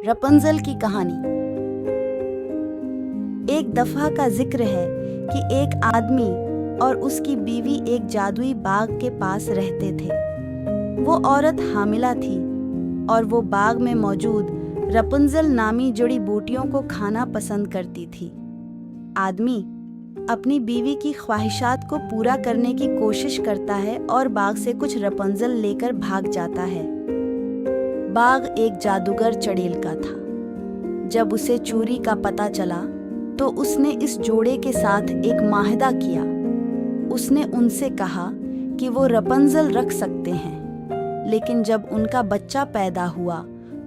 रपुंज़ल की कहानी। एक दफ़ा का जिक्र है कि एक आदमी और उसकी बीवी एक जादुई बाग के पास रहते थे। वो औरत हामिला थी और वो बाग में मौजूद रपुंज़ल नामी जड़ी बूटियों को खाना पसंद करती थी। आदमी अपनी बीवी की ख्वाहिशात को पूरा करने की कोशिश करता है और बाग से कुछ रपुंज़ल लेकर भाग जाता है। बाग एक जादूगर चड़ेल का था। जब उसे चोरी का पता चला तो उसने इस जोड़े के साथ एक माहिदा किया। उसने उनसे कहा कि वो रपुंज़ल रख सकते हैं, लेकिन जब उनका बच्चा पैदा हुआ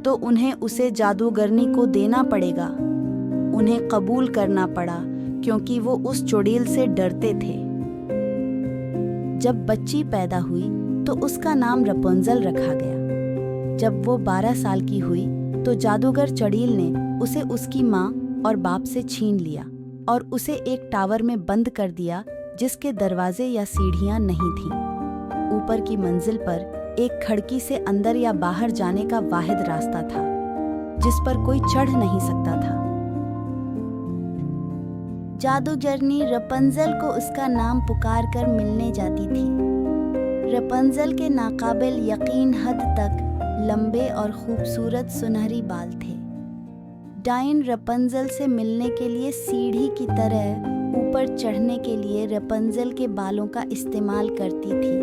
तो उन्हें उसे जादूगरनी को देना पड़ेगा। उन्हें कबूल करना पड़ा क्योंकि वो उस चुड़ैल से डरते थे। जब बच्ची पैदा हुई तो उसका नाम रपुंज़ल रखा गया। जब वो 12 साल की हुई तो जादूगर चुड़ैल ने उसे उसकी माँ और बाप से छीन लिया और उसे एक टावर में बंद कर दिया जिसके दरवाजे या सीढ़ियाँ नहीं थीं। ऊपर की मंजिल पर एक खिड़की से अंदर या बाहर जाने का वाहिद रास्ता था जिस पर कोई चढ़ नहीं सकता था। जादूगरनी रपुंज़ल को उसका नाम पुकार कर मिलने जाती थी। रपुंज़ल के नाकाबिल यकीन हद तक लंबे और खूबसूरत सुनहरी बाल थे। डायन रपुंज़ल से मिलने के लिए सीढ़ी की तरह ऊपर चढ़ने के लिए रपुंज़ल के बालों का इस्तेमाल करती थी।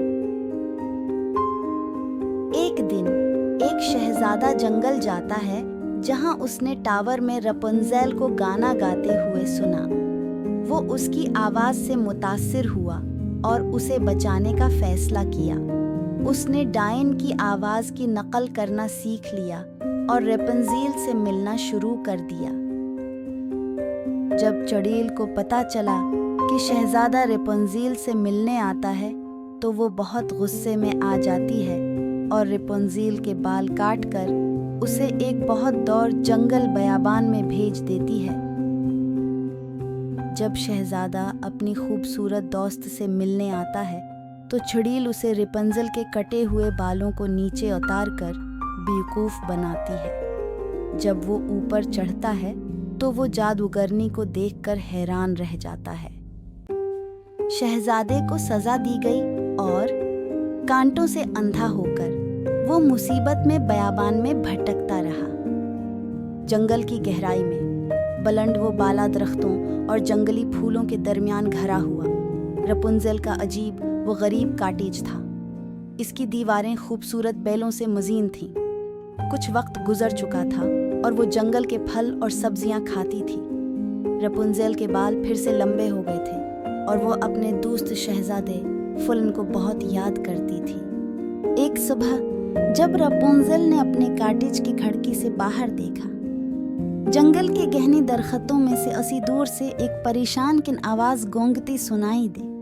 एक दिन एक शहजादा जंगल जाता है जहां उसने टावर में रपुंज़ल को गाना गाते हुए सुना। वो उसकी आवाज़ से मुतासिर हुआ और उसे बचाने का फैसला किया। उसने डायन की आवाज़ की नकल करना सीख लिया और रपुंज़ल से मिलना शुरू कर दिया। जब चुड़ैल को पता चला कि शहजादा रपुंज़ल से मिलने आता है तो वो बहुत गुस्से में आ जाती है और रपुंज़ल के बाल काटकर उसे एक बहुत दूर जंगल बयाबान में भेज देती है। जब शहजादा अपनी खूबसूरत दोस्त से मिलने आता है तो चुड़ैल उसे रपुंज़ल के कटे हुए बालों को नीचे उतार कर बेवकूफ़ बनाती है। जब वो ऊपर चढ़ता है तो वो जादूगरनी को देखकर हैरान रह जाता है। शहजादे को सज़ा दी गई और कांटों से अंधा होकर वो मुसीबत में बयाबान में भटकता रहा। जंगल की गहराई में बुलंद वो बाला दरख्तों और जंगली फूलों के दरमियान घरा हुआ रपुंज़ल का अजीब वो गरीब कॉटेज था। इसकी दीवारें खूबसूरत बेलों से मज़ीन थीं। कुछ वक्त गुजर चुका था और वो जंगल के फल और सब्जियां खाती थी। रपुंज़ल के बाल फिर से लंबे हो गए थे और वो अपने दोस्त शहजादे फुलन को बहुत याद करती थी। एक सुबह जब रपुंज़ल ने अपने कॉटेज की खिड़की से बाहर देखा, जंगल के गहने दरख्तों में से असी दूर से एक परेशान किन आवाज़ गूंजती सुनाई दे।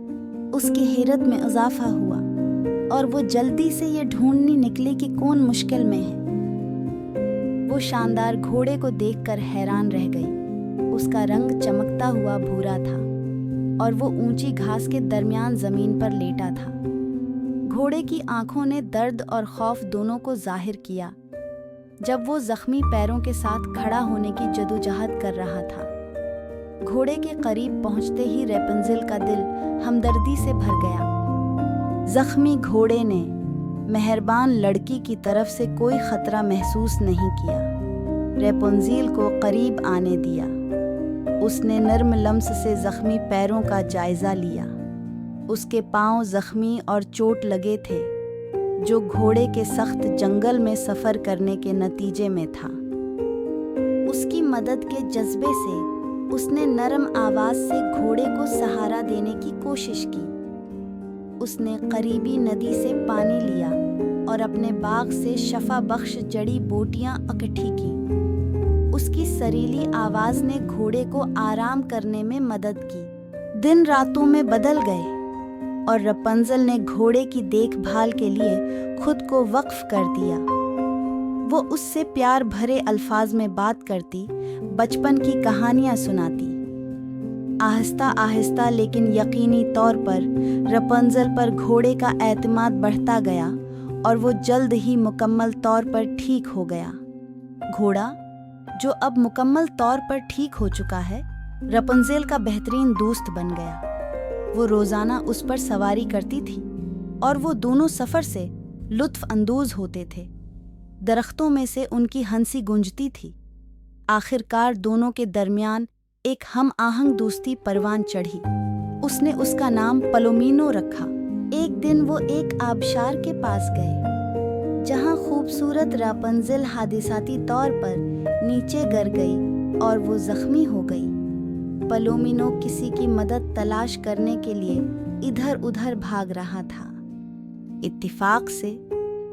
उसकी हैरत में इजाफा हुआ और वो जल्दी से ये ढूंढने निकले कि कौन मुश्किल में है। वो शानदार घोड़े को देखकर हैरान रह गई। उसका रंग चमकता हुआ भूरा था और वो ऊंची घास के दरमियान जमीन पर लेटा था। घोड़े की आंखों ने दर्द और खौफ दोनों को जाहिर किया जब वो जख्मी पैरों के साथ खड़ा होने की जदोजहद कर रहा था। घोड़े के करीब पहुंचते ही रपुंज़ल का दिल हमदर्दी से भर गया। जख्मी घोड़े ने मेहरबान लड़की की तरफ से कोई खतरा महसूस नहीं किया। रपुंज़ल को करीब आने दिया। उसने नर्म लम्स से जख्मी पैरों का जायजा लिया। उसके पांव जख्मी और चोट लगे थे जो घोड़े के सख्त जंगल में सफ़र करने के नतीजे में था। उसकी मदद के जज्बे से उसने नरम आवाज़ से घोड़े को सहारा देने की कोशिश की। उसने करीबी नदी से पानी लिया और अपने बाग से शफा बख्श जड़ी बूटियां इकट्ठी की। उसकी सरीली आवाज़ ने घोड़े को आराम करने में मदद की। दिन रातों में बदल गए और रपुंज़ल ने घोड़े की देखभाल के लिए खुद को वक्फ कर दिया। वो उससे प्यार भरे अल्फाज में बात करती, बचपन की कहानियां सुनाती। आहिस्ता आहिस्ता लेकिन यकीनी तौर पर रपुंज़ल पर घोड़े का एतमाद बढ़ता गया और वो जल्द ही मुकम्मल तौर पर ठीक हो गया। घोड़ा जो अब मुकम्मल तौर पर ठीक हो चुका है, रपुंज़ेल का बेहतरीन दोस्त बन गया। वो रोज़ाना उस पर सवारी करती थी और वो दोनों सफ़र से लुत्फ़ अंदोज़ होते थे। दरख्तों में से उनकी हंसी गूंजती थी। आखिरकार दोनों के दरमियान एक हम आहंग दोस्ती परवान चढ़ी। उसने उसका नाम पलोमिनो रखा। एक दिन वो एक आबशार के पास गए, जहाँ खूबसूरत रापुंज़ेल हादिसाती तौर पर नीचे गिर गई और वो ज़ख्मी हो गई। पलोमिनो किसी की मदद तलाश करने के लिए इधर उधर भाग रहा था। इत्तिफाक से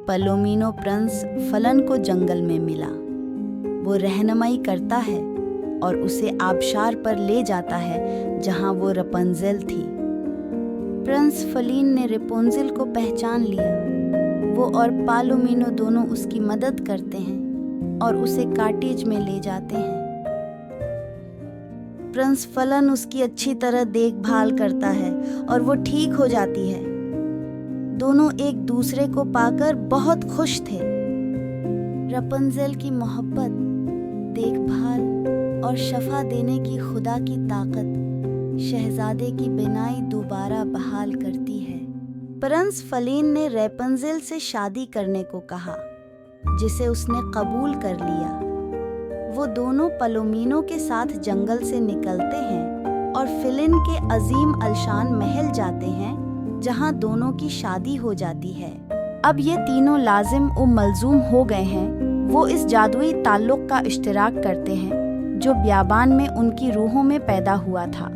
पलोमिनो प्रिंस फलन को जंगल में मिला। वो रहनुमाई करता है और उसे आबशार पर ले जाता है जहाँ वो रपुंज़ेल थी। प्रिंस फलीन ने रपुंज़ेल को पहचान लिया। वो और पलोमिनो दोनों उसकी मदद करते हैं और उसे कॉटेज में ले जाते हैं। प्रिंस फलन उसकी अच्छी तरह देखभाल करता है और वो ठीक हो जाती है। दोनों एक दूसरे को पाकर बहुत खुश थे। रपुंज़ेल की मोहब्बत, देखभाल और शफा देने की खुदा की ताकत शहजादे की बिनाई दोबारा बहाल करती है। प्रिंस फलीन ने रपुंज़ेल से शादी करने को कहा, जिसे उसने कबूल कर लिया। वो दोनों पलोमिनो के साथ जंगल से निकलते हैं और फिलिन के अजीम अलशान महल जाते हैं, जहां दोनों की शादी हो जाती है। अब ये तीनों लाजिम व मलजूम हो गए हैं। वो इस जादुई ताल्लुक़ का इश्तिराक करते हैं जो बियाबान में उनकी रूहों में पैदा हुआ था।